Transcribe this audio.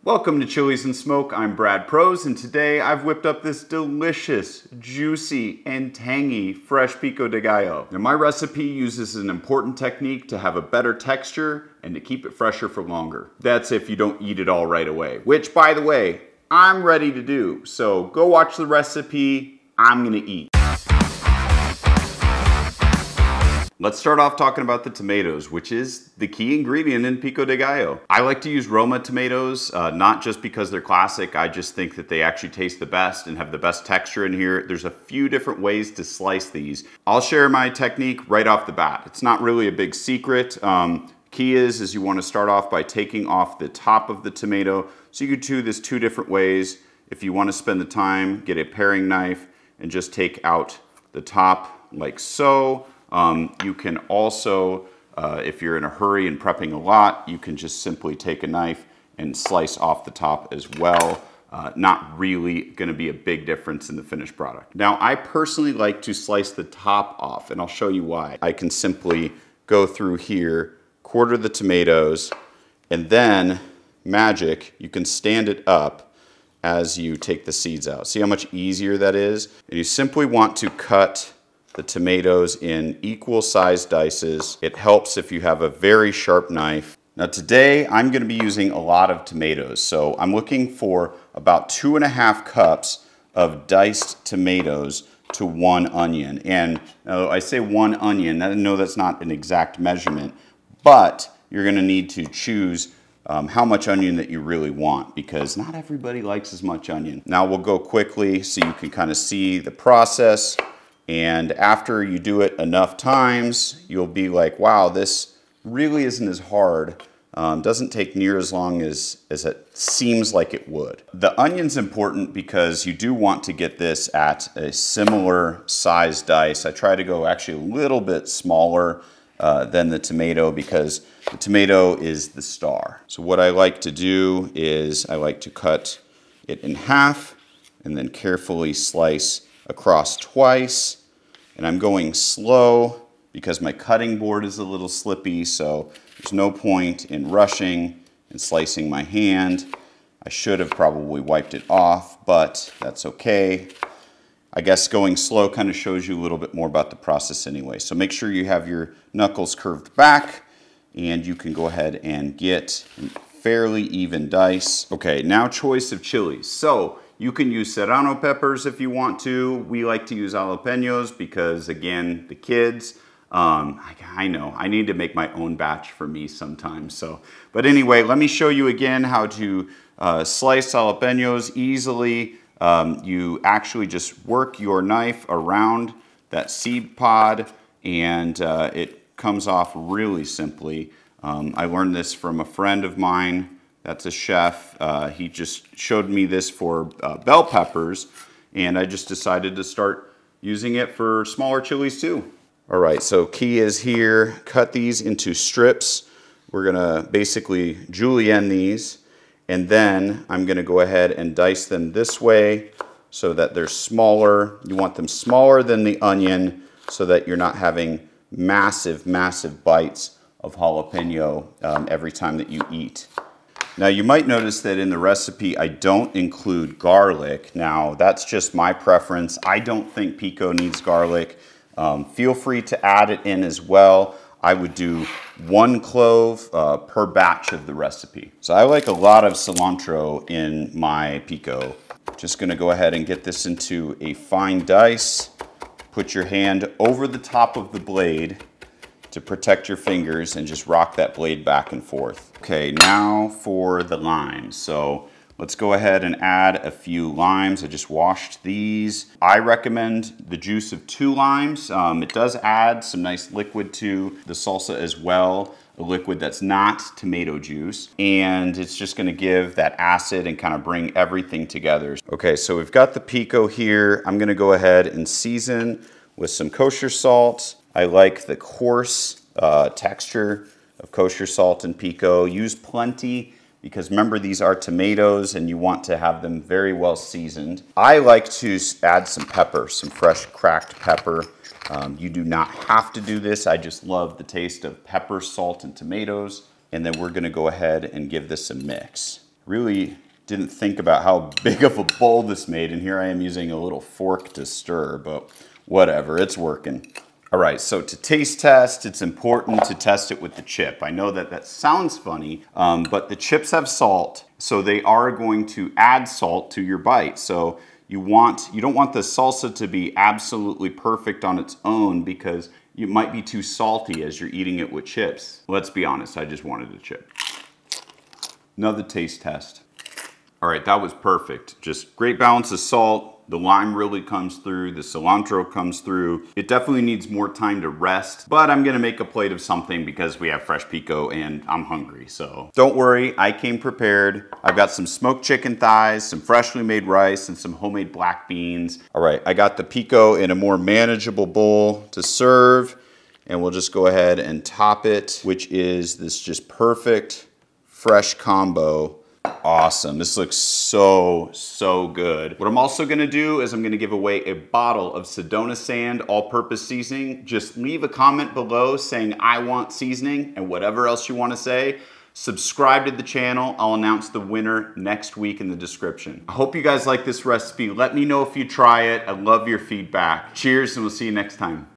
Welcome to Chilies and Smoke. I'm Brad Prose, and today I've whipped up this delicious, juicy, and tangy Fresh Pico de Gallo. Now my recipe uses an important technique to have a better texture and to keep it fresher for longer. That's if you don't eat it all right away, which by the way, I'm ready to do. So go watch the recipe, I'm gonna eat. Let's start off talking about the tomatoes, which is the key ingredient in Pico de Gallo. I like to use Roma tomatoes, not just because they're classic. I just think that they actually taste the best and have the best texture in here. There's a few different ways to slice these. I'll share my technique right off the bat. It's not really a big secret. Key is you want to start off by taking off the top of the tomato. So you can do this two different ways. If you want to spend the time, get a paring knife and just take out the top like so. You can also, if you're in a hurry and prepping a lot, you can just simply take a knife and slice off the top as well. Not really going to be a big difference in the finished product. Now, I personally like to slice the top off, and I'll show you why. I can simply go through here, quarter the tomatoes, and then, magic, you can stand it up as you take the seeds out. See how much easier that is? And you simply want to cut the tomatoes in equal size dices. It helps if you have a very sharp knife. Now today I'm going to be using a lot of tomatoes, so I'm looking for about 2.5 cups of diced tomatoes to 1 onion. And I say 1 onion, I know that's not an exact measurement, but you're going to need to choose how much onion that you really want, because not everybody likes as much onion. Now we'll go quickly so you can kind of see the process. And after you do it enough times, you'll be like, wow, this really isn't as hard. Doesn't take near as long as it seems like it would. The onion's important because you do want to get this at a similar size dice. I try to go actually a little bit smaller than the tomato because the tomato is the star. So what I like to do is I like to cut it in half and then carefully slice across twice. And I'm going slow because my cutting board is a little slippy, so there's no point in rushing and slicing my hand. I should have probably wiped it off, but that's okay. I guess going slow kind of shows you a little bit more about the process anyway. So make sure you have your knuckles curved back and you can go ahead and get fairly even dice. Okay, now choice of chilies. So you can use serrano peppers if you want to. We like to use jalapenos because, again, the kids, I know, I need to make my own batch for me sometimes. But anyway, let me show you again how to slice jalapenos easily. You actually just work your knife around that seed pod and it comes off really simply. I learned this from a friend of mine. That's a chef. He just showed me this for bell peppers, and I just decided to start using it for smaller chilies too. All right, so key is here. Cut these into strips. We're gonna basically julienne these, and then I'm gonna go ahead and dice them this way so that they're smaller. You want them smaller than the onion so that you're not having massive, massive bites of jalapeno every time that you eat. Now you might notice that in the recipe I don't include garlic. Now that's just my preference. I don't think pico needs garlic. Feel free to add it in as well. I would do 1 clove per batch of the recipe. So I like a lot of cilantro in my pico. Just gonna go ahead and get this into a fine dice. Put your hand over the top of the blade to protect your fingers and just rock that blade back and forth. Okay, now for the limes. So let's go ahead and add a few limes. I just washed these. I recommend the juice of 2 limes. It does add some nice liquid to the salsa as well, a liquid that's not tomato juice. And it's just gonna give that acid and kind of bring everything together. Okay, so we've got the pico here. I'm gonna go ahead and season with some kosher salt. I like the coarse texture of kosher salt and pico. Use plenty because remember these are tomatoes and you want to have them very well seasoned. I like to add some pepper, some fresh cracked pepper. You do not have to do this. I just love the taste of pepper, salt, and tomatoes. And then we're gonna go ahead and give this a mix. Really didn't think about how big of a bowl this made, and here I am using a little fork to stir, but whatever, it's working. All right, so to taste test, it's important to test it with the chip. I know that that sounds funny, but the chips have salt, so they are going to add salt to your bite. So you don't want the salsa to be absolutely perfect on its own because it might be too salty as you're eating it with chips. Let's be honest, I just wanted a chip. Another taste test. All right, that was perfect. Just great balance of salt. The lime really comes through, the cilantro comes through. It definitely needs more time to rest, but I'm gonna make a plate of something because we have fresh pico and I'm hungry, so. Don't worry, I came prepared. I've got some smoked chicken thighs, some freshly made rice, and some homemade black beans. All right, I got the pico in a more manageable bowl to serve, and we'll just go ahead and top it, which is this just perfect, fresh combo. Awesome, this looks so good. What I'm also gonna do is I'm gonna give away a bottle of Sedona Sand all-purpose seasoning. Just leave a comment below saying I want seasoning and whatever else you wanna say. Subscribe to the channel. I'll announce the winner next week in the description. I hope you guys like this recipe. Let me know if you try it. I love your feedback. Cheers, and we'll see you next time.